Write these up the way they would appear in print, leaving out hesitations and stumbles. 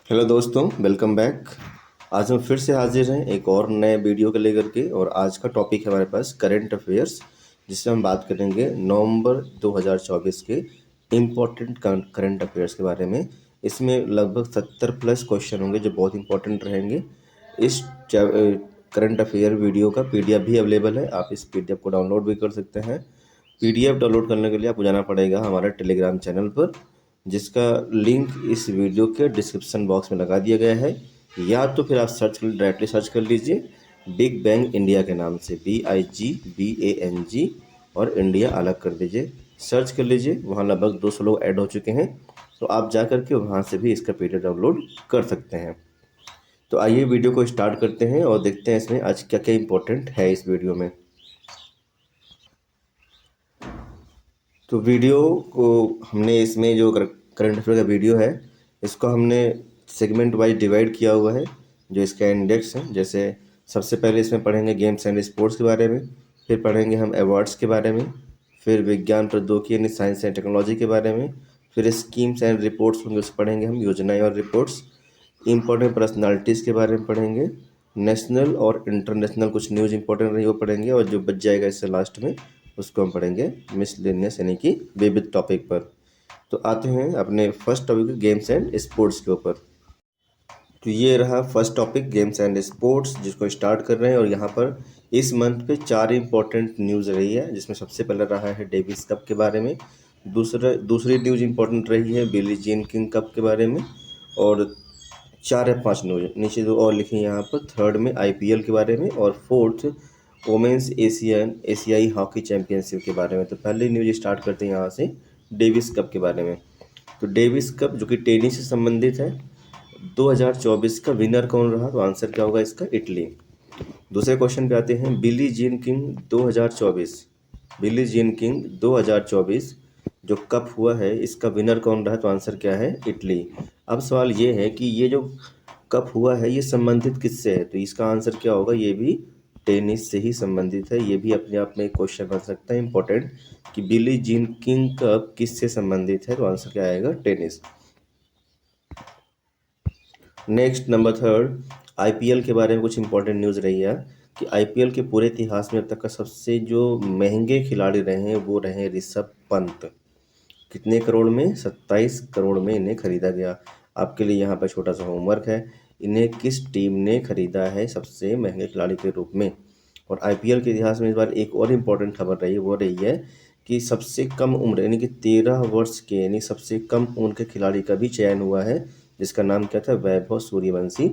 Hello दोस्तों, welcome back. आज हम फिर से हाजिर हैं एक और नए वीडियो को लेकर के। और आज का टॉपिक है हमारे पास करंट अफेयर्स, जिसमें हम बात करेंगे नवंबर 2024 के इम्पोर्टेंट करंट अफेयर्स के बारे में। इसमें लगभग 70 प्लस क्वेश्चन होंगे जो बहुत इंपॉर्टेंट रहेंगे। इस करंट अफेयर वीडियो का पीडीएफ भी अवेलेबल है, आप इस पीडीएफ को डाउनलोड भी कर सकते हैं। पीडीएफ डाउनलोड करने के लिए आपको जाना पड़ेगा हमारे टेलीग्राम चैनल पर, जिसका लिंक इस वीडियो के डिस्क्रिप्शन बॉक्स में लगा दिया गया है। या तो फिर आप डायरेक्टली सर्च कर लीजिए बिग बैंग इंडिया के नाम से, BIGBANG, और इंडिया अलग कर दीजिए, सर्च कर लीजिए। वहाँ लगभग 200 लोग ऐड हो चुके हैं, तो आप जा कर के वहाँ से भी इसका पीडीएफ डाउनलोड कर सकते हैं। तो आइए वीडियो को स्टार्ट करते हैं और देखते हैं इसमें आज क्या क्या इम्पोर्टेंट है इस वीडियो में। तो वीडियो को हमने इसमें जो करंट अफेयर का वीडियो है, इसको हमने सेगमेंट वाइज डिवाइड किया हुआ है, जो इसका इंडेक्स है। जैसे सबसे पहले इसमें पढ़ेंगे गेम्स एंड स्पोर्ट्स के बारे में, फिर पढ़ेंगे हम अवार्ड्स के बारे में, फिर विज्ञान प्रौद्योगिकी यानी साइंस एंड टेक्नोलॉजी के बारे में, फिर स्कीम्स एंड रिपोर्ट्स होंगे, उस पढ़ेंगे हम योजनाएं और रिपोर्ट्स। इम्पोर्टेंट पर्सनालिटीज़ के बारे में पढ़ेंगे, नेशनल और इंटरनेशनल कुछ न्यूज़ इंपॉर्टेंट रही वो पढ़ेंगे, और जो बच जाएगा इससे लास्ट में उसको हम पढ़ेंगे मिसलेनियस यानी कि विविध टॉपिक पर। तो आते हैं अपने first topic games and sports के ऊपर। तो ये रहा first topic games and sports, जिसको स्टार्ट कर रहे हैं। और यहाँ पर इस मंथ पे 4 इंपॉर्टेंट न्यूज़ रही है, जिसमें सबसे पहले रहा है डेविस कप के बारे में। दूसरी न्यूज़ इंपॉर्टेंट रही है बिली जीन किंग कप के बारे में। और 4 या 5 न्यूज़ नीचे दो और लिखी यहाँ पर, थर्ड में IPL के बारे में, और फोर्थ वोमेंस एशियाई हॉकी चैंपियनशिप के बारे में। तो पहले न्यूज़ स्टार्ट करते हैं यहाँ से डेविस कप के बारे में। तो डेविस कप जो कि टेनिस से संबंधित है, 2024 का विनर कौन रहा? तो आंसर क्या होगा इसका? इटली। दूसरे क्वेश्चन पे आते हैं Billie Jean King 2024। Billie Jean King 2024 जो कप हुआ है, इसका विनर कौन रहा? तो आंसर क्या है? इटली। अब सवाल ये है कि ये जो कप हुआ है ये संबंधित किससे है? तो इसका आंसर क्या होगा? ये भी टेनिस से ही संबंधित है। ये भी अपने आप में एक क्वेश्चन बन सकता है इंपॉर्टेंट, कि बिली जीन किंग कप किससे संबंधित है? तो आंसर क्या आएगा? Tennis. Next number third, IPL के बारे में कुछ इंपॉर्टेंट न्यूज़ रही है कि IPL के पूरे इतिहास में अब तक का सबसे जो महंगे खिलाड़ी रहे हैं वो रहे ऋषभ पंत। कितने करोड़ में? 27 करोड़ में इन्हें खरीदा गया। आपके लिए यहाँ पर छोटा सा होमवर्क है, इन्हें किस टीम ने खरीदा है सबसे महंगे खिलाड़ी के रूप में? और IPL के इतिहास में इस बार एक और इम्पोर्टेंट खबर रही है, वो रही है कि सबसे कम उम्र यानी कि 13 वर्ष के यानी सबसे कम उम्र के खिलाड़ी का भी चयन हुआ है, जिसका नाम क्या था? वैभव सूर्यवंशी,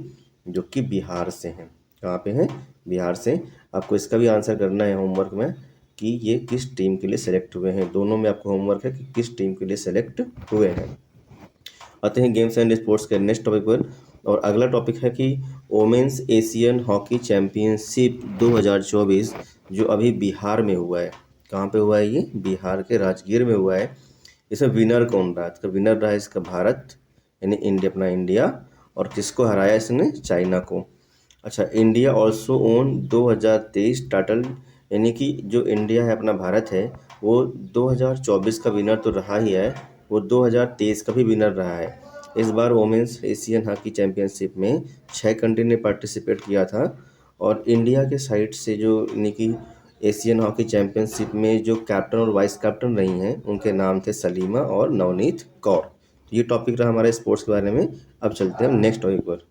जो कि बिहार से हैं। कहाँ पे हैं? बिहार से। आपको इसका भी आंसर करना है होमवर्क में कि ये किस टीम के लिए सेलेक्ट हुए हैं। दोनों में आपको होमवर्क है कि किस टीम के लिए सेलेक्ट हुए हैं। आते हैं गेम्स एंड स्पोर्ट्स के नेक्स्ट टॉपिक पर, और अगला टॉपिक है कि वोमेंस एशियन हॉकी चैंपियनशिप 2024 जो अभी बिहार में हुआ है। कहाँ पे हुआ है ये? बिहार के राजगीर में हुआ है। इसमें विनर कौन रहा? इसका विनर रहा इसका भारत यानी इंडिया, अपना इंडिया। और किसको हराया इसने? चाइना को। अच्छा, इंडिया ऑल्सो ओन 2023 टाइटल, यानी कि जो इंडिया है अपना भारत है, वो 2024 का विनर तो रहा ही है, वो 2023 का भी विनर रहा है। इस बार वोमेंस एशियन हॉकी चैंपियनशिप में 6 कंट्री ने पार्टिसिपेट किया था। और इंडिया के साइड से जो यानी कि एशियन हॉकी चैंपियनशिप में जो कैप्टन और वाइस कैप्टन रही हैं, उनके नाम थे सलीमा और नवनीत कौर। तो ये टॉपिक रहा हमारे स्पोर्ट्स के बारे में। अब चलते हैं हम नेक्स्ट टॉपिक पर।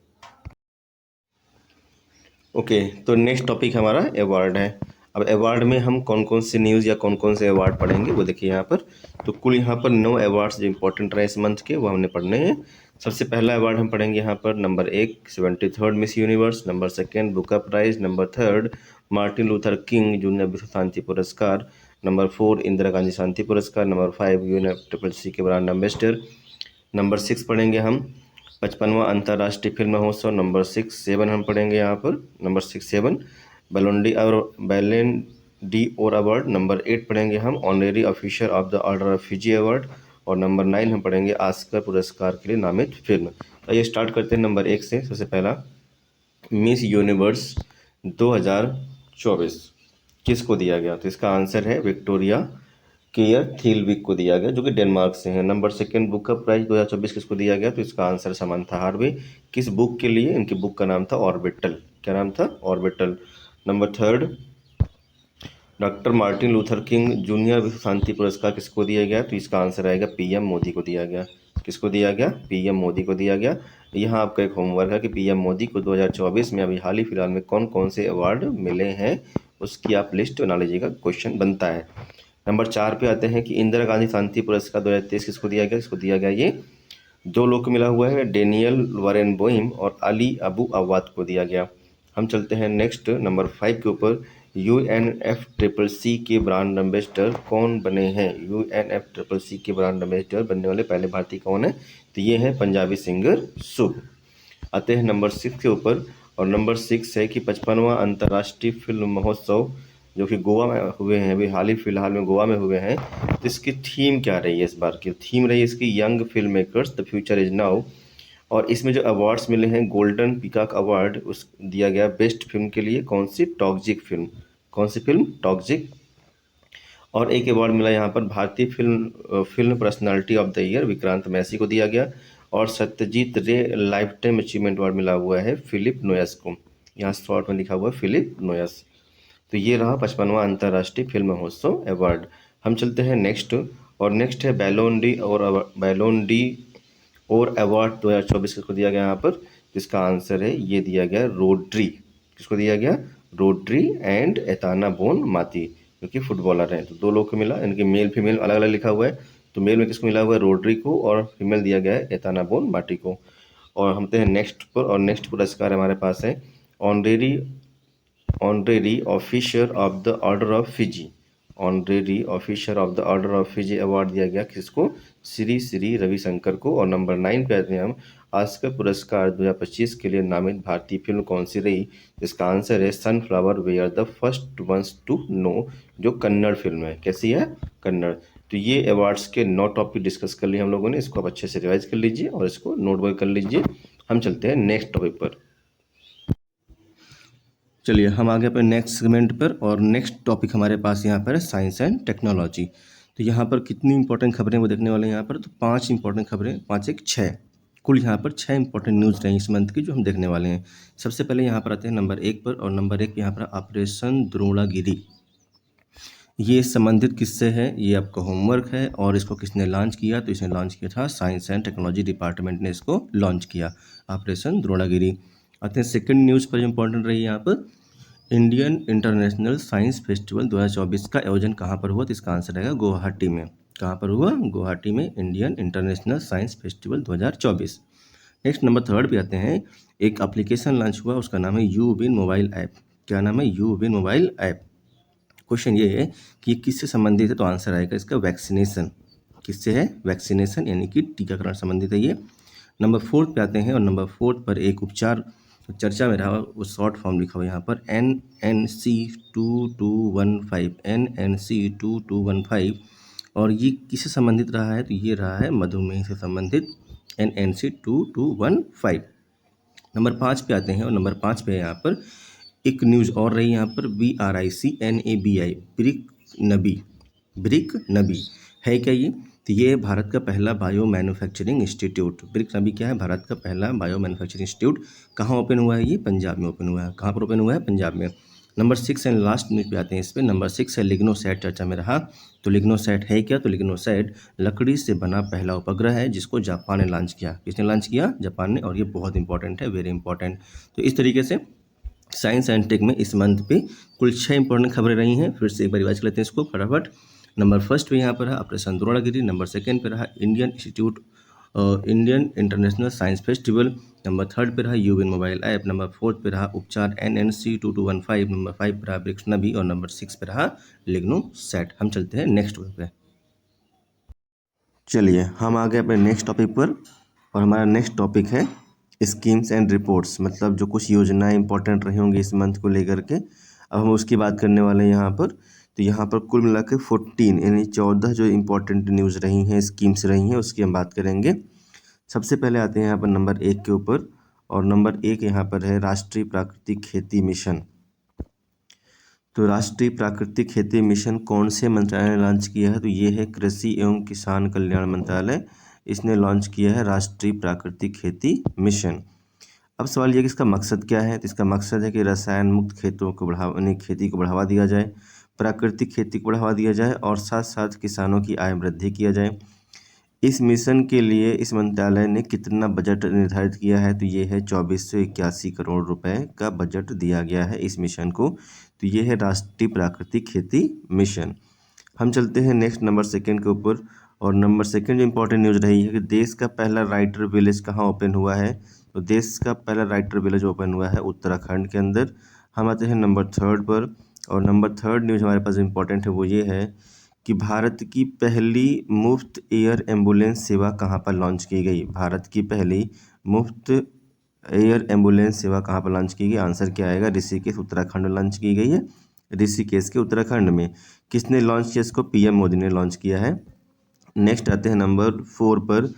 ओके, तो नेक्स्ट टॉपिक हमारा अवार्ड है। अब अवार्ड में हम कौन कौन से न्यूज़ या कौन कौन से अवार्ड पढ़ेंगे वो देखिए यहाँ पर। तो कुल यहाँ पर 9 अवार्ड्स जो इंपॉर्टेंट रहे इस मंथ के, वो हमने पढ़ने हैं। सबसे पहला अवार्ड हम पढ़ेंगे यहाँ पर number 1 73rd Miss Universe, number 2 Booker prize, number 3 Martin Luther King Junior विश्व शांति पुरस्कार, नंबर 4 इंदिरा गांधी शांति पुरस्कार, नंबर 5 UNFCCC के ब्रांड एम्बेसडर, नंबर 6 पढ़ेंगे हम 55वां अंतर्राष्ट्रीय फिल्म महोत्सव, नंबर 7 हम पढ़ेंगे यहाँ पर, नंबर 7 बैलेन डी और अवार्ड, नंबर 8 पढ़ेंगे हम honorary officer of the order of Fiji award, और नंबर 9 हम पढ़ेंगे ऑस्कर पुरस्कार के लिए नामित फिल्म। तो ये स्टार्ट करते हैं नंबर 1 से। सबसे पहला, मिस यूनिवर्स 2024 किसको दिया गया? तो इसका आंसर है विक्टोरिया केयर थिलविक को दिया गया, जो कि डेनमार्क से है। नंबर सेकंड, बुक का प्राइज 2024 किसको दिया गया? तो इसका आंसर समांथा हार्वे। किस बुक के लिए? इनकी बुक का नाम था ऑर्बिटल। क्या नाम था? Orbital. Number third, doctor Martin Luther King Junior विश्व शांति पुरस्कार किसको दिया गया? तो इसका आंसर आएगा पीएम मोदी को दिया गया। किसको दिया गया? पीएम मोदी को दिया गया। यहाँ आपका एक होमवर्क है कि पीएम मोदी को 2024 में अभी हाल ही फिलहाल में कौन कौन से अवार्ड मिले हैं, उसकी आप लिस्ट बना लीजिएगा, क्वेश्चन बनता है। नंबर 4 पे आते हैं कि इंदिरा गांधी शांति पुरस्कार 2023 किसको दिया गया? इसको दिया गया ये दो लोग को मिला हुआ है, डेनियल वारेनबोइम और अली अबू अवाद को दिया गया। हम चलते हैं नेक्स्ट नंबर 5 के ऊपर। UNFCCC के ब्रांड एम्बेसडर कौन बने हैं? UNFCCC के ब्रांड एम्बेसडर बनने वाले पहले भारतीय कौन है? तो ये है पंजाबी सिंगर शुभ। आते हैं नंबर 6 के ऊपर, और नंबर 6 है कि 55वां अंतर्राष्ट्रीय फिल्म महोत्सव जो कि गोवा में हुए हैं, अभी हाल ही फिलहाल में गोवा में हुए हैं, तो इसकी थीम क्या रही है? इस बार की थीम रही है इसकी young film makers the future is now. और इसमें जो अवार्ड्स मिले हैं, गोल्डन पीकॉक अवार्ड उस दिया गया बेस्ट फिल्म के लिए। कौन सी? Toxic film. कौन सी फिल्म? टॉक्सिक। और एक अवार्ड मिला यहाँ पर भारतीय film personality of the year Vikrant Massey को दिया गया। और सत्यजीत रे लाइफ टाइम अचीवमेंट अवार्ड मिला हुआ है फिलिप नोयस को। यहाँ शॉर्ट में लिखा हुआ है फिलिप नोयस। तो ये रहा 55वां अंतर्राष्ट्रीय फिल्म महोत्सव अवार्ड। हम चलते हैं नेक्स्ट, और नेक्स्ट है बैलोन डी और अवार्ड 2024 किसको दिया गया यहाँ पर? जिसका आंसर है ये दिया गया रोड्री। किसको दिया गया? रोड्री एंड एताना बोन माती, जो कि फुटबॉलर हैं। तो दो लोग को मिला, इनके मेल फीमेल अलग अलग लिखा हुआ है। तो मेल में किसको मिला हुआ है? रोड्री को, और फीमेल दिया गया है एताना बोन माटी को। और हम हैं नेक्स्ट पर, और नेक्स्ट पुरस्कार हमारे पास है honorary officer of the order of Fiji. Honorary officer of the order of Fiji award दिया गया किसको? श्री श्री रविशंकर को। और नंबर 9 पे आते हैं हम, ऑस्कर पुरस्कार 2025 के लिए नामित भारतीय फिल्म कौन सी रही? इसका आंसर है sunflower were the first ones to know, जो कन्नड़ फिल्म है। कैसी है? कन्नड़। तो ये अवार्ड्स के 9 टॉपिक डिस्कस कर लिए हम लोगों ने, इसको आप अच्छे से रिवाइज कर लीजिए और इसको नोटबुक कर लीजिए। हम चलते हैं नेक्स्ट टॉपिक पर। चलिए हम आगे अपने नेक्स्ट सेगमेंट पर, और नेक्स्ट टॉपिक हमारे पास यहाँ पर है साइंस एंड टेक्नोलॉजी। तो यहाँ पर कितनी इंपॉर्टेंट खबरें वो देखने वाले हैं यहाँ पर? तो 5 इंपॉर्टेंट खबरें, 5 एक 6, कुल यहाँ पर 6 इंपॉर्टेंट न्यूज़ रही इस मंथ की जो हम देखने वाले हैं। सबसे पहले यहाँ पर आते हैं नंबर 1 पर, और नंबर 1 यहाँ पर ऑपरेशन द्रोणागिरी। ये संबंधित किससे है? ये आपका होमवर्क है। और इसको किसने लॉन्च किया? तो इसने लॉन्च किया था साइंस एंड टेक्नोलॉजी डिपार्टमेंट ने इसको लॉन्च किया, ऑपरेशन द्रोणागिरी। आते हैं सेकंड न्यूज़ पर, इंपॉर्टेंट रही यहाँ पर, इंडियन इंटरनेशनल साइंस फेस्टिवल 2024 का आयोजन कहाँ पर हुआ? तो इसका आंसर रहेगा गुवाहाटी में। कहाँ पर हुआ? गुवाहाटी में Indian international science festival 2024। Next number 3 पे आते हैं, एक एप्लीकेशन लॉन्च हुआ, उसका नाम है यूविन मोबाइल ऐप। क्या नाम है? यूविन मोबाइल ऐप। क्वेश्चन ये है कि किससे संबंधित है? तो आंसर आएगा इसका वैक्सीनेशन। किससे है? वैक्सीनेशन, यानी कि टीकाकरण संबंधित है ये। नंबर 4 पे आते हैं, और नंबर 4 पर एक उपचार चर्चा में रहा, वो शॉर्ट फॉर्म लिखा हुआ यहाँ पर NNC2215, NNC2215। और ये किससे संबंधित रहा है? तो ये रहा है मधुमेह से संबंधित, NNC2215। नंबर 5 पे आते हैं, और नंबर 5 पे यहाँ पर एक न्यूज़ और रही यहाँ पर, BRICNABI, ब्रिक नबी है क्या ये? तो ये भारत का पहला बायो मैन्युफैक्चरिंग इंस्टीट्यूट। ब्रिक नबी क्या है? भारत का पहला बायो मैन्युफैक्चरिंग इंस्टीट्यूट। कहाँ ओपन हुआ है ये? पंजाब में ओपन हुआ है। कहाँ पर ओपन हुआ है? पंजाब में। नंबर 6 एंड लास्ट न्यूज पे आते हैं इस पर। नंबर 6 है लिग्नोसैट, चर्चा में रहा। तो लिग्नोसैट है क्या? तो लिग्नोसैट लकड़ी से बना पहला उपग्रह है जिसको जापान ने लॉन्च किया। किसने लॉन्च किया? जापान ने। और ये बहुत इंपॉर्टेंट है, वेरी इंपॉर्टेंट। तो इस तरीके से साइंस एंड टेक में इस मंथ पे कुल 6 इंपॉर्टेंट खबरें रही हैं। फिर से एक बार रिवाइज कर लेते हैं इसको फटाफट। नंबर 1 पे यहाँ पर रहा ऑपरेशन द्रोणागिरी। नंबर 2 पे रहा Indian international science festival. Number 3 पे रहा यूविन मोबाइल ऐप। नंबर 4 पे रहा उपचार NNC2215। नंबर 5 पे रहा ब्रिक्स नबी, और नंबर 6 पे रहा लिग्नोसैट। हम चलते हैं नेक्स्ट पे। चलिए हम आ गए अपने नेक्स्ट टॉपिक पर, और हमारा नेक्स्ट टॉपिक है स्कीम्स एंड रिपोर्ट्स, मतलब जो कुछ योजनाएं इंपॉर्टेंट रही होंगी इस मंथ को लेकर के, अब हम उसकी बात करने वाले हैं यहाँ पर। तो यहाँ पर कुल मिला के 14 यानी 14 जो इम्पोर्टेंट न्यूज़ रही हैं, स्कीम्स रही हैं, उसकी हम बात करेंगे। सबसे पहले आते हैं यहाँ पर नंबर 1 के ऊपर, और नंबर 1 यहाँ पर है राष्ट्रीय प्राकृतिक खेती मिशन। तो राष्ट्रीय प्राकृतिक खेती मिशन कौन से मंत्रालय ने लॉन्च किया है? तो ये है कृषि एवं किसान कल्याण मंत्रालय, इसने लॉन्च किया है राष्ट्रीय प्राकृतिक खेती मिशन। अब सवाल ये कि इसका मकसद क्या है? तो इसका मकसद है कि रसायन मुक्त खेतों को खेती को बढ़ावा दिया जाए, प्राकृतिक खेती को बढ़ावा दिया जाए और साथ साथ किसानों की आय वृद्धि किया जाए। इस मिशन के लिए इस मंत्रालय ने कितना बजट निर्धारित किया है? तो ये है 2481 करोड़ रुपए का बजट दिया गया है इस मिशन को। तो ये है राष्ट्रीय प्राकृतिक खेती मिशन। हम चलते हैं नेक्स्ट नंबर सेकंड के ऊपर, और नंबर सेकंड जो इम्पोर्टेंट न्यूज़ रही है कि देश का पहला राइटर विलेज कहाँ ओपन हुआ है? तो देश का पहला राइटर विलेज ओपन हुआ है उत्तराखंड के अंदर। हम आते हैं नंबर थर्ड पर, और नंबर थर्ड न्यूज़ हमारे पास इम्पोर्टेंट है वो ये है कि भारत की पहली मुफ्त एयर एम्बुलेंस सेवा कहाँ पर लॉन्च की गई? भारत की पहली मुफ्त एयर एम्बुलेंस सेवा कहाँ पर लॉन्च की गई? आंसर क्या आएगा? ऋषिकेश उत्तराखंड में लॉन्च की गई है। ऋषिकेश के उत्तराखंड में। किसने लॉन्च किया इसको? पीएम मोदी ने लॉन्च किया है। नेक्स्ट आते हैं नंबर 4 पर,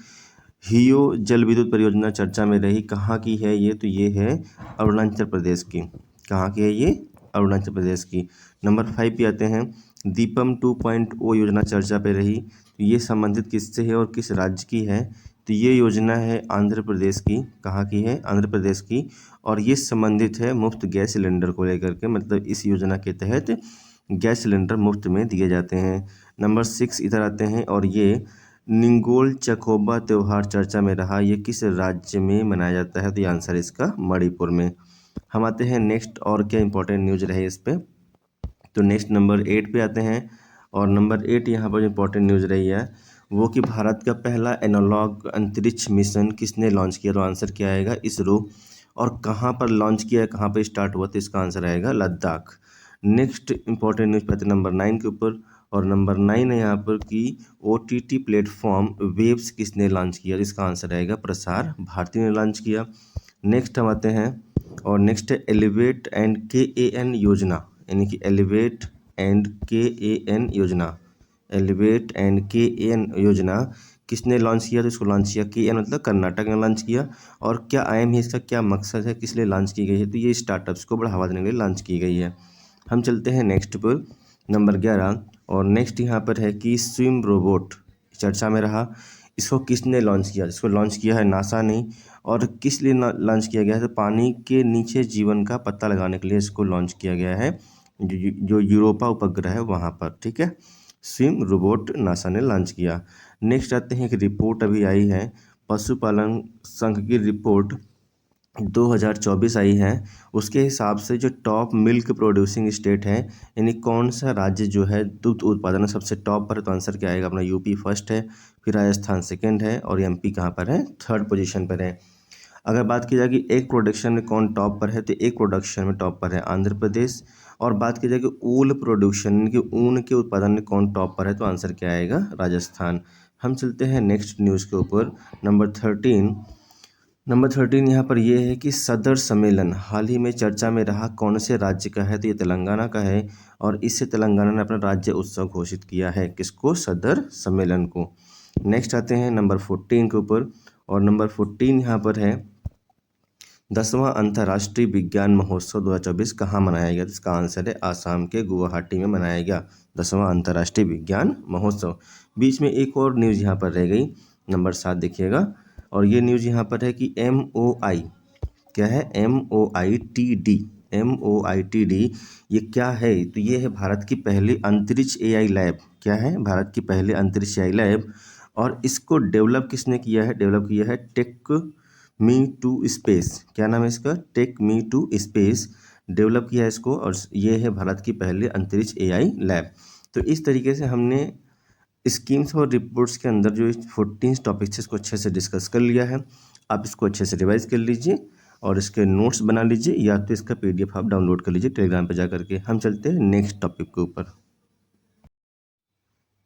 हियो जल विद्युत परियोजना चर्चा में रही, कहाँ की है ये? तो ये है अरुणाचल प्रदेश की। कहाँ की है ये? अरुणाचल प्रदेश की। नंबर 5 पे आते हैं, दीपम 2.0 योजना चर्चा पे रही, तो ये संबंधित किससे है और किस राज्य की है? तो ये योजना है आंध्र प्रदेश की। कहाँ की है? आंध्र प्रदेश की। और ये संबंधित है मुफ्त गैस सिलेंडर को लेकर के, मतलब इस योजना के तहत गैस सिलेंडर मुफ्त में दिए जाते हैं। नंबर 6 इधर आते हैं, और ये निंगोल चकोबा त्यौहार चर्चा में रहा, ये किस राज्य में मनाया जाता है? तो ये आंसर इसका मणिपुर में। हम आते हैं नेक्स्ट, और क्या इंपॉर्टेंट न्यूज़ रहे इस पे? तो नेक्स्ट नंबर 8 पे आते हैं, और नंबर 8 यहाँ पर इंपॉर्टेंट न्यूज़ रही है वो कि भारत का पहला एनालॉग अंतरिक्ष मिशन किसने लॉन्च किया? तो आंसर क्या आएगा? इसरो। और कहाँ पर लॉन्च किया है, कहाँ पर स्टार्ट हुआ? तो इसका आंसर आएगा लद्दाख। नेक्स्ट इंपॉर्टेंट न्यूज़ पे आते हैं नंबर 9 के ऊपर, और नंबर 9 है यहाँ पर कि OTT प्लेटफॉर्म वेब्स किसने लॉन्च किया? इसका आंसर आएगा प्रसार भारती ने लॉन्च किया। नेक्स्ट हम आते हैं, और नेक्स्ट है एलिवेट एंड KAN योजना, यानी कि एलिवेट एंड KAN योजना। एलिवेट एंड KAN योजना किसने लॉन्च किया? तो इसको लॉन्च किया KAN मतलब कर्नाटक ने लॉन्च किया। और क्या एम है इसका, क्या मकसद है, किस लिए लॉन्च की गई है? तो ये स्टार्टअप्स को बढ़ावा देने के लिए लॉन्च की गई है। हम चलते हैं नेक्स्ट पर, नंबर 11, और नेक्स्ट यहाँ पर है कि स्विम रोबोट चर्चा में रहा, इसको किसने लॉन्च किया? इसको लॉन्च किया है नासा ने। और किस लिए लॉन्च किया गया है? तो पानी के नीचे जीवन का पता लगाने के लिए इसको लॉन्च किया गया है, जो यूरोपा उपग्रह है वहाँ पर। ठीक है, स्विम रोबोट नासा ने लॉन्च किया। नेक्स्ट आते हैं, एक रिपोर्ट अभी आई है, पशुपालन संघ की रिपोर्ट 2024 आई है। उसके हिसाब से जो टॉप मिल्क प्रोड्यूसिंग स्टेट है, यानी कौन सा राज्य जो है दूध उत्पादन में सबसे टॉप पर है? तो आंसर क्या आएगा? अपना यूपी फर्स्ट है, फिर राजस्थान सेकंड है, और एमपी कहाँ पर है? थर्ड पोजीशन पर है। अगर बात की जाए कि एग प्रोडक्शन में कौन टॉप पर है, तो एग प्रोडक्शन में टॉप पर है आंध्र प्रदेश। और बात की जाए कि ऊल प्रोडक्शन यानी कि ऊन के उत्पादन में कौन टॉप पर है, तो आंसर क्या आएगा? राजस्थान। हम चलते हैं नेक्स्ट न्यूज़ के ऊपर, नंबर 13। नंबर 13 यहाँ पर यह है कि सदर सम्मेलन हाल ही में चर्चा में रहा, कौन से राज्य का है? तो ये तेलंगाना का है, और इससे तेलंगाना ने अपना राज्य उत्सव घोषित किया है। किसको? सदर सम्मेलन को। नेक्स्ट आते हैं नंबर 14 के ऊपर, और नंबर 14 यहाँ पर है 10वां अंतर्राष्ट्रीय विज्ञान महोत्सव 2024 कहाँ मनाया गया? इसका आंसर है आसाम के गुवाहाटी में मनाया गया 10वां अंतर्राष्ट्रीय विज्ञान महोत्सव। बीच में एक और न्यूज़ यहाँ पर रह गई, नंबर 7 देखिएगा, और ये न्यूज़ यहाँ पर है कि MOI क्या है? MOITD ये क्या है? तो ये है भारत की पहली अंतरिक्ष AI लैब। क्या है? भारत की पहली अंतरिक्ष AI लैब। और इसको डेवलप किसने किया है? डेवलप किया है टेक मी टू स्पेस। क्या नाम है इसका? Take me to space develop किया है इसको, और ये है भारत की पहली अंतरिक्ष AI लैब। तो इस तरीके से हमने स्कीम्स और रिपोर्ट्स के अंदर जो 14 टॉपिक्स इसको अच्छे से डिस्कस कर लिया है। आप इसको अच्छे से रिवाइज कर लीजिए और इसके नोट्स बना लीजिए, या तो इसका PDF आप डाउनलोड कर लीजिए टेलीग्राम पे जा करके। हम चलते हैं नेक्स्ट टॉपिक के ऊपर।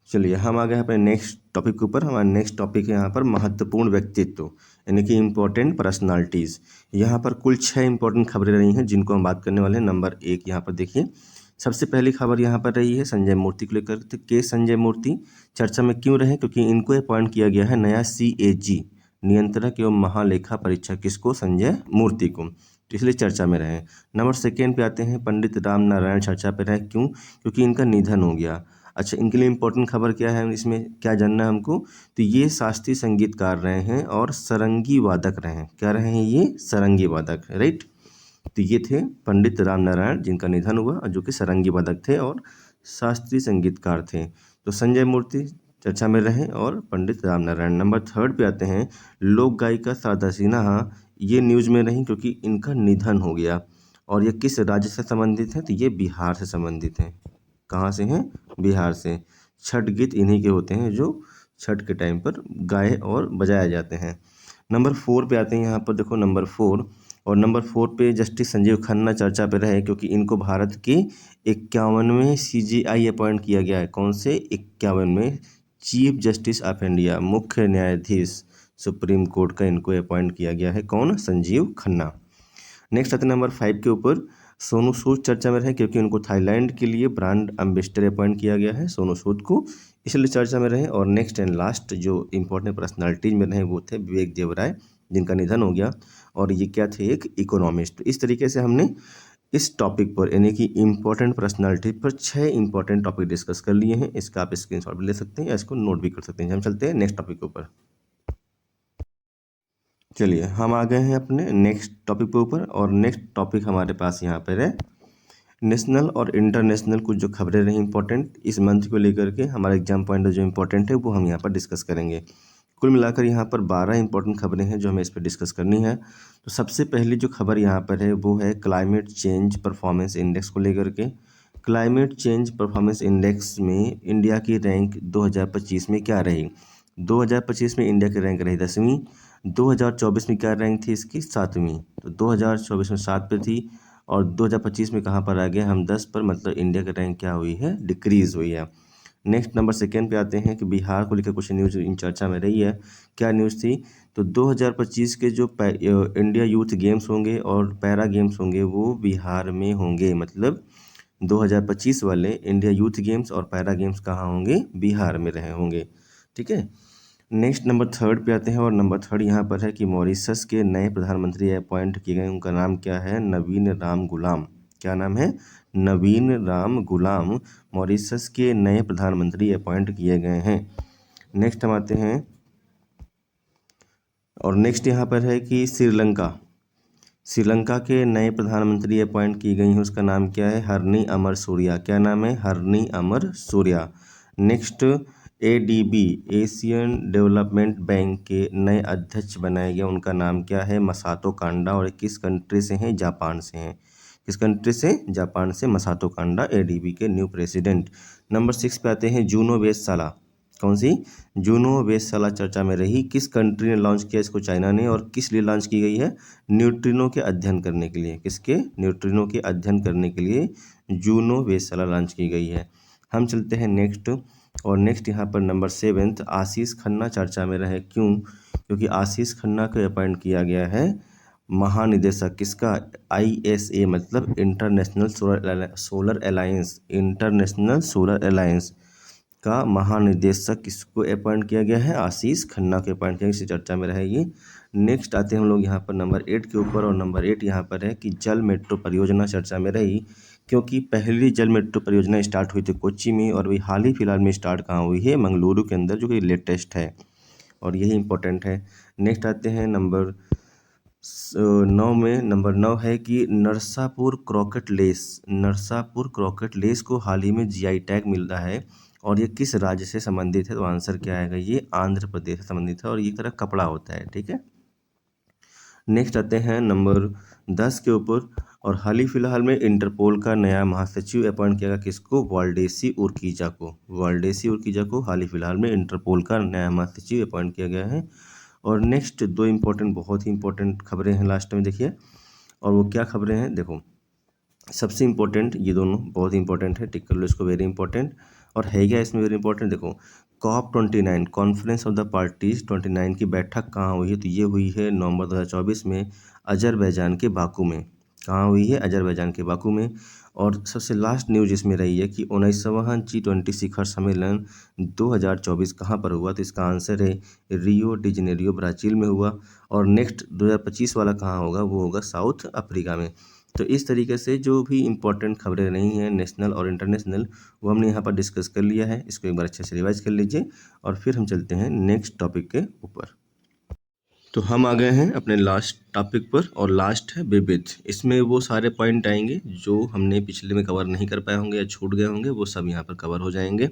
चलिए हम आ गए अपने नेक्स्ट टॉपिक के ऊपर। हमारा नेक्स्ट टॉपिक है यहाँ पर महत्वपूर्ण व्यक्तित्व, यानी कि इम्पोर्टेंट पर्सनालिटीज़। यहाँ पर कुल 6 इंपॉर्टेंट खबरें रही हैं जिनको हम बात करने वाले हैं। नंबर 1 यहाँ पर देखिए, सबसे पहली खबर यहाँ पर रही है संजय मूर्ति को लेकर। तो के संजय मूर्ति चर्चा में क्यों रहे? क्योंकि इनको अपॉइंट किया गया है नया CAG, नियंत्रक एवं महालेखा परीक्षक। किसको? संजय मूर्ति को। तो इसलिए चर्चा में रहे। नंबर सेकेंड पे आते हैं, पंडित राम नारायण चर्चा पे रहे, क्यों? क्योंकि इनका निधन हो गया। अच्छा, इनके लिए इम्पोर्टेंट खबर क्या है, इसमें क्या जानना है हमको? तो ये शास्त्रीय संगीतकार रहे हैं और सरंगी वादक रहे हैं। क्या रहे हैं ये? सरंगी वादक, राइट। तो ये थे पंडित राम नारायण, जिनका निधन हुआ और जो कि सरंगी वादक थे और शास्त्रीय संगीतकार थे। तो संजय मूर्ति चर्चा में रहे और पंडित राम नारायण। नंबर थर्ड पे आते हैं, लोक गायिका शारदा सिन्हा, ये न्यूज़ में नहीं क्योंकि इनका निधन हो गया। और ये किस राज्य से संबंधित है? तो ये बिहार से संबंधित हैं। कहाँ से हैं? बिहार से। छठ गीत इन्हीं के होते हैं जो छठ के टाइम पर गाए और बजाए जाते हैं। नंबर 4 पे आते हैं, यहाँ पर देखो नंबर 4, और नंबर 4 पे जस्टिस संजीव खन्ना चर्चा पे रहे क्योंकि इनको भारत के 51वें CJI अपॉइंट किया गया है। कौन से? 51वें चीफ जस्टिस ऑफ इंडिया, मुख्य न्यायाधीश सुप्रीम कोर्ट का इनको अपॉइंट किया गया है। कौन? संजीव खन्ना। नेक्स्ट आते हैं नंबर 5 के ऊपर, सोनू सूद चर्चा में रहे क्योंकि उनको थाईलैंड के लिए ब्रांड एम्बेसडर अपॉइंट किया गया है, सोनू सूद को, इसलिए चर्चा में रहे। और नेक्स्ट एंड लास्ट जो इंपॉर्टेंट पर्सनालिटीज में रहे वो थे विवेक देवराय, जिनका निधन हो गया, और ये क्या थे? एक इकोनॉमिस्ट। इस तरीके से हमने इस टॉपिक पर यानी कि इम्पोर्टेंट पर्सनालिटी पर 6 इंपॉर्टेंट टॉपिक डिस्कस कर लिए हैं। इसका आप स्क्रीनशॉट भी ले सकते हैं या इसको नोट भी कर सकते हैं। हम चलते हैं नेक्स्ट टॉपिक के ऊपर। चलिए, हम आ गए हैं अपने नेक्स्ट टॉपिक के ऊपर, और नेक्स्ट टॉपिक हमारे पास यहाँ पर है नेशनल और इंटरनेशनल कुछ जो खबरें रही इंपॉर्टेंट इस मंथ को लेकर के, हमारा एग्जाम पॉइंट जो इंपॉर्टेंट है वो हम यहाँ पर डिस्कस करेंगे। कुल मिलाकर यहाँ पर 12 इंपॉर्टेंट खबरें हैं जो हमें इस पर डिस्कस करनी है। तो सबसे पहली जो खबर यहाँ पर है वो है क्लाइमेट चेंज परफॉर्मेंस इंडेक्स को लेकर के। क्लाइमेट चेंज परफॉर्मेंस इंडेक्स में इंडिया की रैंक 2025 में क्या रही? 2025 में इंडिया की रैंक रही 10वीं। 2024 में क्या रैंक थी इसकी? 7वीं। तो 2024 में 7 पे थी और 2025 में कहाँ पर आ गए हम? 10 पर, मतलब इंडिया की रैंक क्या हुई है? डिक्रीज हुई है। नेक्स्ट नंबर सेकेंड पे आते हैं कि बिहार को लेकर कुछ न्यूज़ इन चर्चा में रही है। क्या न्यूज़ थी? तो 2025 के जो इंडिया यूथ गेम्स होंगे और पैरा गेम्स होंगे वो बिहार में होंगे। मतलब 2025 वाले इंडिया यूथ गेम्स और पैरा गेम्स कहाँ होंगे? बिहार में रहे होंगे। ठीक है। नेक्स्ट नंबर थर्ड पे आते हैं, और नंबर थर्ड यहाँ पर है कि मॉरिशस के नए प्रधानमंत्री अपॉइंट किए गए, उनका नाम क्या है? नवीन राम गुलाम। क्या नाम है? नवीन राम गुलाम मॉरिशस के नए प्रधानमंत्री अपॉइंट किए गए हैं। नेक्स्ट हम आते हैं, और नेक्स्ट यहाँ पर है कि श्रीलंका के नए प्रधानमंत्री अपॉइंट की गई हैं, उसका नाम क्या है? हरनी अमर सूर्या। क्या नाम है? Harini Amarasuriya. Next ADB Asian development bank के नए अध्यक्ष बनाए गए, उनका नाम क्या है? मसातो कांडा, और किस कंट्री से हैं? जापान से हैं। किस कंट्री से? जापान से मसातो कांडा ADB के न्यू प्रेसिडेंट। नंबर 6 पे आते हैं, जूनो वेधशाला। कौन सी? जूनो वेधशाला चर्चा में रही। किस कंट्री ने लॉन्च किया इसको? चाइना ने। और किस लिए लॉन्च की गई है? न्यूट्रिनो के अध्ययन करने के लिए। किसके? न्यूट्रिनो के अध्ययन करने के लिए जूनो वेधशाला लॉन्च की गई है। हम चलते हैं नेक्स्ट, और नेक्स्ट यहाँ पर नंबर 7 आशीष खन्ना चर्चा में रहे। क्यों? क्योंकि आशीष खन्ना को अपॉइंट किया गया है महानिदेशक किसका? ISA, मतलब international solar alliance, international solar alliance का महानिदेशक किसको अपॉइंट किया गया है? आशीष खन्ना को अपॉइंट किया, इसी चर्चा में रहेगी। नेक्स्ट आते हैं हम लोग यहाँ पर नंबर 8 के ऊपर, और नंबर 8 यहाँ पर है कि जल मेट्रो परियोजना चर्चा में रही क्योंकि पहली जल मेट्रो परियोजना स्टार्ट हुई थी कोच्चि में, और वही हाल ही फिलहाल में स्टार्ट कहाँ हुई है? मंगलुरु के अंदर, जो कि लेटेस्ट है और यही इंपॉर्टेंट है। नेक्स्ट आते हैं नंबर 9 में। नंबर 9 है कि नरसापुर क्रॉकेट लेस को हाल ही में GI टैग मिला है, और ये किस राज्य से संबंधित है? तो आंसर क्या आएगा? ये आंध्र प्रदेश से संबंधित है और ये तरह कपड़ा होता है। ठीक है। नेक्स्ट आते हैं नंबर 10 के ऊपर, और हाल ही फिलहाल में इंटरपोल का नया महासचिव अपॉइंट किया गया, किसको? वाल्डेसी उर्किजा को हाल ही फिलहाल में इंटरपोल का नया महासचिव अपॉइंट किया गया है। और नेक्स्ट 2 इंपॉर्टेंट, बहुत ही इंपॉर्टेंट खबरें हैं लास्ट में, देखिए। और वो क्या खबरें हैं? देखो, सबसे इंपॉर्टेंट ये दोनों बहुत इंपॉर्टेंट है, टिक कर लो इसको, वेरी इंपॉर्टेंट। और है क्या इसमें वेरी इंपॉर्टेंट? देखो, COP29 conference of the parties 29 की बैठक कहाँ हुई है? तो ये हुई है नवंबर 2024 में अजरबैजान के बाकू में। कहाँ हुई है? अजरबैजान के बाकू में। और सबसे लास्ट न्यूज इसमें रही है कि 19वां G20 शिखर सम्मेलन 2024 कहाँ पर हुआ, तो इसका आंसर है रियो डी जेनेरियो ब्राज़ील में हुआ। और नेक्स्ट 2025 वाला कहाँ होगा, वो होगा साउथ अफ्रीका में। तो इस तरीके से जो भी इम्पोर्टेंट खबरें रही हैं नेशनल और इंटरनेशनल, वो हमने यहाँ पर डिस्कस कर लिया है। इसको एक बार अच्छे से रिवाइज कर लीजिए और फिर हम चलते हैं नेक्स्ट टॉपिक के ऊपर। तो हम आ गए हैं अपने लास्ट टॉपिक पर, और लास्ट है विविध। इसमें वो सारे पॉइंट आएंगे जो हमने पिछले में कवर नहीं कर पाए होंगे या छूट गए होंगे, वो सब यहाँ पर कवर हो जाएंगे।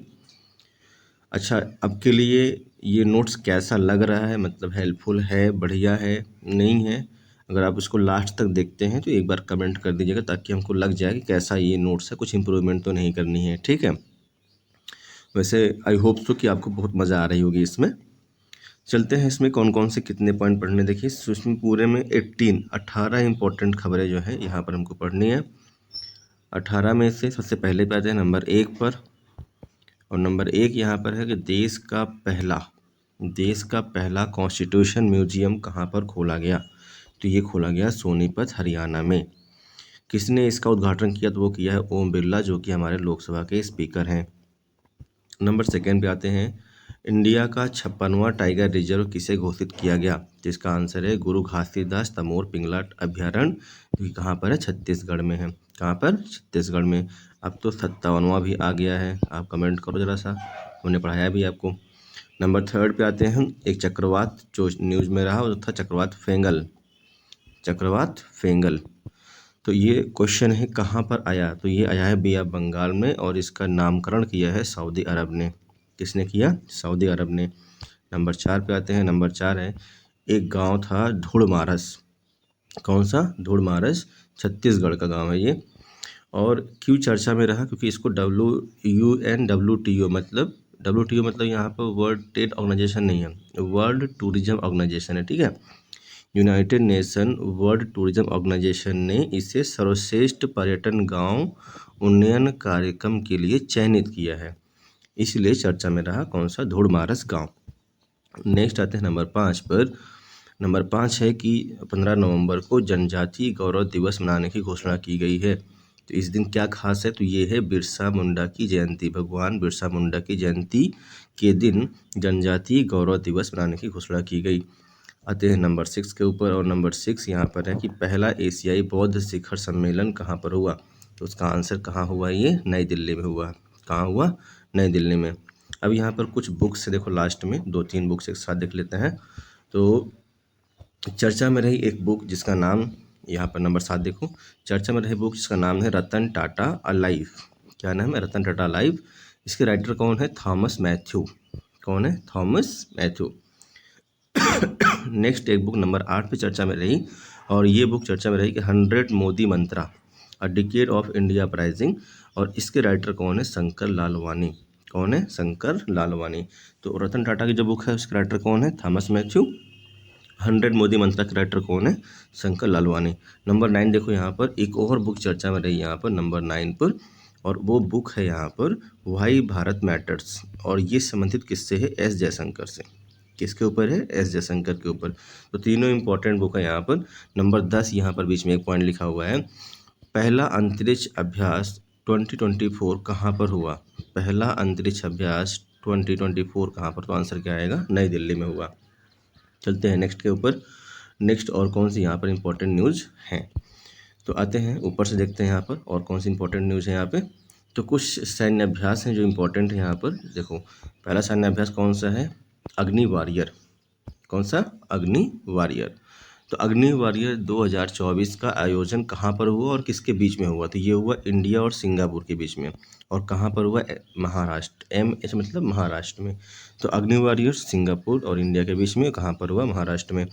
अच्छा, अब के लिए ये नोट्स कैसा लग रहा है, मतलब हेल्पफुल है, बढ़िया है, नहीं है? अगर आप इसको लास्ट तक देखते हैं तो एक बार कमेंट कर दीजिएगा, ताकि हमको लग जाए कि कैसा ये नोट्स है, कुछ इम्प्रूवमेंट तो नहीं करनी है, ठीक है? वैसे आई होप सो कि आपको बहुत मज़ा आ रही होगी इसमें। चलते हैं इसमें कौन कौन से कितने पॉइंट पढ़ने, देखिए इसमें पूरे में 18 इंपॉर्टेंट खबरें जो है यहाँ पर हमको पढ़नी है। 18 में से सबसे पहले पे आते हैं नंबर 1 पर, और नंबर 1 यहाँ पर है कि देश का पहला कॉन्स्टिट्यूशन म्यूजियम कहाँ पर खोला गया, तो ये खोला गया सोनीपत हरियाणा में। किसने इसका उद्घाटन किया, तो वो किया है ओम बिरला, जो कि हमारे लोकसभा के स्पीकर हैं। नंबर 2 पे आते हैं, इंडिया का 56वां टाइगर रिजर्व किसे घोषित किया गया, जिसका आंसर है गुरु घासीदास तमोर पिंगला अभ्यारण्य, जो कि कहाँ पर है, छत्तीसगढ़ में है। कहाँ पर, छत्तीसगढ़ में। अब तो 57वां भी आ गया है, आप कमेंट करो ज़रा सा, हमने पढ़ाया भी आपको। नंबर 3 पे आते हैं, एक चक्रवात जो न्यूज़ में रहा वो था चक्रवात फेंगल। तो ये क्वेश्चन है कहाँ पर आया, तो ये आया है बे ऑफ बंगाल में, और इसका नामकरण किया है सऊदी अरब ने। किसने किया, सऊदी अरब ने। नंबर 4 पे आते हैं, नंबर 4 है, एक गांव था ढूढ़मारस। कौन सा, ढूढ़मारस, छत्तीसगढ़ का गांव है ये। और क्यों चर्चा में रहा, क्योंकि इसको WTO मतलब यहाँ पर वर्ल्ड ट्रेड ऑर्गेनाइजेशन नहीं है, वर्ल्ड टूरिज्म ऑर्गेनाइजेशन है, ठीक है। United Nation World Tourism Organisation ने इसे सर्वश्रेष्ठ पर्यटन गांव उन्नयन कार्यक्रम के लिए चयनित किया है, इसलिए चर्चा में रहा कौन सा, ढूढ़मारस गांव। नेक्स्ट आते हैं नंबर 5 पर। नंबर 5 है कि 15 नवंबर को जनजातीय गौरव दिवस मनाने की घोषणा की गई है। तो इस दिन क्या खास है, तो ये है बिरसा मुंडा की जयंती। भगवान बिरसा मुंडा की जयंती के दिन जनजातीय गौरव दिवस मनाने की घोषणा की गई। आते हैं नंबर 6 के ऊपर, और नंबर 6 यहाँ पर है कि पहला एशियाई बौद्ध शिखर सम्मेलन कहाँ पर हुआ, तो उसका आंसर कहाँ हुआ, ये नई दिल्ली में हुआ। कहाँ हुआ, नई दिल्ली में। अब यहाँ पर कुछ बुक्स देखो, लास्ट में 2-3 बुक्स एक साथ देख लेते हैं। तो चर्चा में रही एक बुक जिसका नाम, यहाँ पर नंबर 7 देखो, चर्चा में रही बुक जिसका नाम है रतन टाटा अलाइव। क्या नाम है, रतन टाटा अलाइव। इसके राइटर कौन है, थॉमस मैथ्यू। कौन है, थॉमस मैथ्यू। नेक्स्ट एक बुक नंबर 8 पे चर्चा में रही, और ये बुक चर्चा में रही कि 100 Modi mantra a decade of India uprising, और इसके राइटर कौन है, शंकर लालवानी। कौन है, शंकर लालवानी। तो रतन टाटा की जो बुक है उसके राइटर कौन है, थॉमस मैथ्यू। 100 मोदी मंत्रा के राइटर कौन है, शंकर लालवानी। नंबर 9 देखो, यहाँ पर एक और बुक चर्चा में रही यहाँ पर नंबर 9 पर, और वो बुक है यहाँ पर व्हाई भारत मैटर्स, और ये संबंधित किससे है, एस जयशंकर से। किसके ऊपर है, एस जयशंकर के ऊपर। तो तीनों इंपॉर्टेंट बुक है यहाँ पर। नंबर 10 यहाँ पर बीच में एक पॉइंट लिखा हुआ है, पहला अंतरिक्ष अभ्यास 2024 कहाँ पर हुआ। पहला अंतरिक्ष अभ्यास 2024 कहाँ पर, तो आंसर क्या आएगा, नई दिल्ली में हुआ। चलते हैं नेक्स्ट के ऊपर। नेक्स्ट और कौन सी यहाँ पर इंपॉर्टेंट न्यूज़ हैं, तो आते हैं ऊपर से देखते हैं यहाँ पर और कौन सी इंपॉर्टेंट न्यूज़ है यहाँ पे। तो कुछ सैन्य अभ्यास हैं जो इंपॉर्टेंट है यहाँ पर। देखो, पहला सैन्य अभ्यास कौन सा है, अग्नि वॉरियर। कौन सा, अग्नि वॉरियर। तो अग्नि वॉरियर 2024 का आयोजन कहाँ पर हुआ और किसके बीच में हुआ, तो ये हुआ इंडिया और सिंगापुर के बीच में। और कहाँ पर हुआ, महाराष्ट्र, MS मतलब महाराष्ट्र में। तो अग्नि वॉरियर सिंगापुर और इंडिया के बीच में कहाँ पर हुआ, महाराष्ट्र में।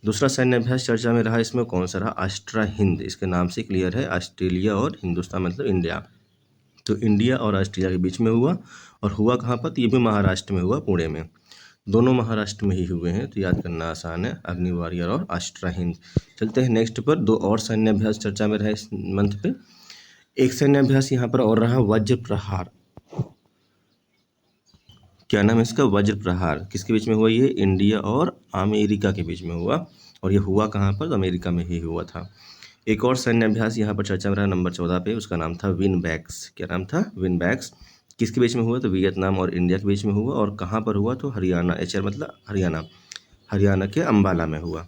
दूसरा सैन्य अभ्यास चर्चा में रहा, इसमें कौन सा रहा, ऑस्ट्रा हिंद। इसके नाम से क्लियर है, ऑस्ट्रेलिया और हिंदुस्तान मतलब इंडिया। तो इंडिया और ऑस्ट्रेलिया के बीच में हुआ, और हुआ कहाँ पर, तो ये भी महाराष्ट्र में हुआ, पुणे में। दोनों महाराष्ट्र में ही हुए हैं, तो याद करना आसान है, अग्नि वॉरियर और ऑस्ट्रा हिंद। चलते हैं नेक्स्ट पर। दो और सैन्य अभ्यास चर्चा में रहे इस मंथ पे। एक सैन्य अभ्यास यहाँ पर और रहा, वज्र प्रहार। क्या नाम है इसका, वज्र प्रहार। किसके बीच में हुआ, ये इंडिया और अमेरिका के बीच में हुआ, और ये हुआ कहाँ पर, तो अमेरिका में ही हुआ था। एक और सैन्य अभ्यास यहाँ पर चर्चा में रहा नंबर 14 पे, उसका नाम था विनबैक्स। क्या नाम था? विनबैक्स। किसके बीच में हुआ? तो वियतनाम और इंडिया के बीच में हुआ। और कहाँ पर हुआ? तो हरियाणा, HR मतलब हरियाणा, हरियाणा के अंबाला में हुआ।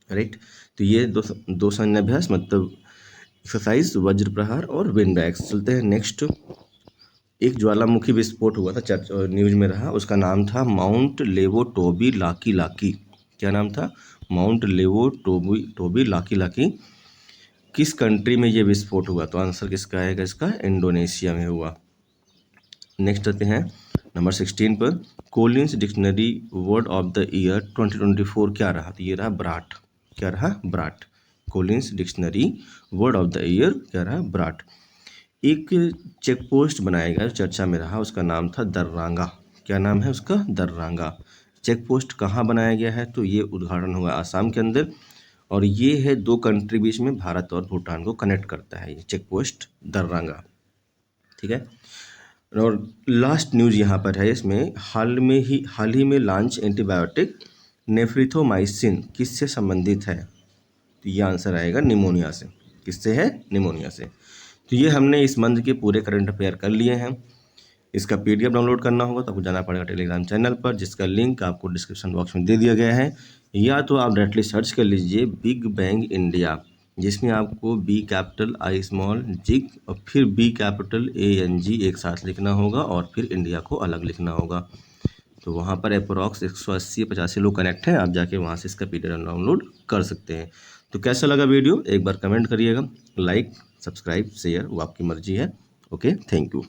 राइट। तो ये दो सैन्य अभ्यास मतलब एक्सरसाइज वज्र प्रहार और विनबैक्स। चलते हैं नेक्स्ट। एक ज्वालामुखी विस्फोट हुआ था, चर्चा न्यूज में रहा, उसका नाम था माउंट लेवो टोबी लाकी लाकी। क्या नाम था? माउंट लेवो टोबी लाकी लाकी। किस कंट्री में ये विस्फोट हुआ? तो आंसर किसका आएगा इसका? इंडोनेशिया में हुआ। नेक्स्ट आते हैं नंबर 16 पर। Collins dictionary word of the year 2024 क्या रहा? तो ये रहा ब्राट। क्या रहा? Brat. Collins dictionary word of the year क्या रहा? ब्राट। एक चेक पोस्ट बनाया गया, चर्चा में रहा, उसका नाम था दर्रांगा। क्या नाम है उसका? दर्रांगा। चेक पोस्ट कहाँ बनाया गया है? तो ये उद्घाटन हुआ आसाम के अंदर, और ये है दो कंट्री बीच में, भारत और भूटान को कनेक्ट करता है ये चेक पोस्ट दर्रांगा। ठीक है। और लास्ट न्यूज़ यहाँ पर है, इसमें हाल ही में लॉन्च एंटीबायोटिक नेफ्रिथोमाइसिन किससे संबंधित है? तो ये आंसर आएगा निमोनिया से। किससे है? निमोनिया से। तो ये हमने इस मंथ के पूरे करंट अफेयर कर लिए हैं। इसका PDF डाउनलोड करना होगा तो आपको जाना पड़ेगा टेलीग्राम चैनल पर, जिसका लिंक आपको डिस्क्रिप्शन बॉक्स में दे दिया गया है, या तो आप डायरेक्टली सर्च कर लीजिए बिग बैंग इंडिया, जिसमें आपको B कैपिटल I स्मॉल जिग और फिर B कैपिटल ANG एक साथ लिखना होगा और फिर इंडिया को अलग लिखना होगा। तो वहाँ पर अप्रॉक्स 180-85 लोग कनेक्ट हैं, आप जाके वहाँ से इसका PDF डाउनलोड कर सकते हैं। तो कैसा लगा वीडियो एक बार कमेंट करिएगा, लाइक सब्सक्राइब शेयर वो आपकी मर्जी है। Okay, thank you.